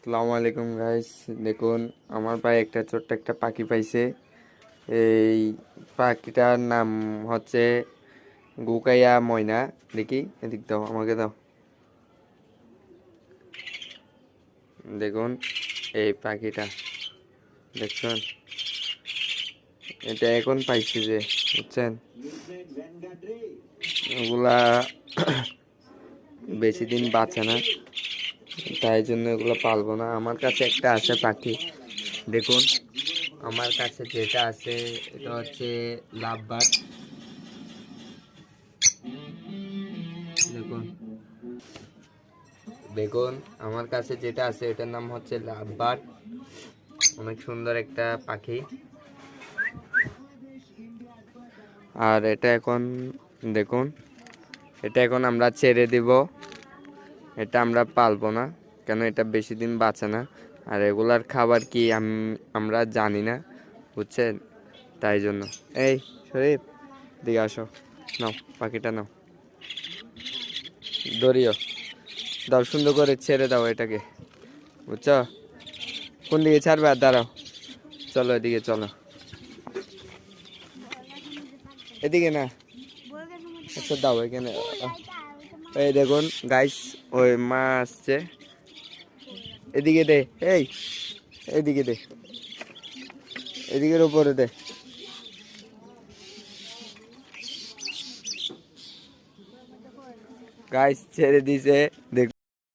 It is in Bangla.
আসসালামু আলাইকুম গাইস। দেখুন আমার ভাই একটা ছোট্ট একটা পাখি পাইছে। এই পাখিটার নাম হচ্ছে গুকাইয়া ময়না। দেখি এদিক দাও, আমাকে দাও। দেখুন এই পাখিটা দেখছেন, এটা এখন পাইছে যে, বুঝছেন? ওগুলা বেশি দিন বাঁচে না, তাই জন্য এগুলো পালবো না। আমার কাছে একটা আছে পাখি। দেখুন আমার কাছে যেটা আছে এটা হচ্ছে লাভ বার্ড। দেখুন দেখুন আমার কাছে যেটা আছে এটার নাম হচ্ছে লাভ বার্ড। অনেক সুন্দর একটা পাখি। আর এটা এখন দেখুন, এটা এখন আমরা ছেড়ে দিব। এটা আমরা পালবো না, কেন এটা বেশি দিন বাঁচে না। আর এগুলার খাবার কি আমরা জানি না, বুঝছেন? তাই জন্য এই শরীফ দিকে আসো, নাও পাখিটা নাও, ধরিও, দাও, সুন্দর করে ছেড়ে দাও এটাকে, বুঝছো? কোন দিকে ছাড়বে? আর দাঁড়াও, চলো এদিকে চলো, এদিকে না, আচ্ছা দাও এখানে। এই দেখুন গাইস, ওই মা আসছে, এদিকে দে, এই এদিকে দে, এদিকের উপরে দে। গাইস ছেড়ে দিছে, দেখুন।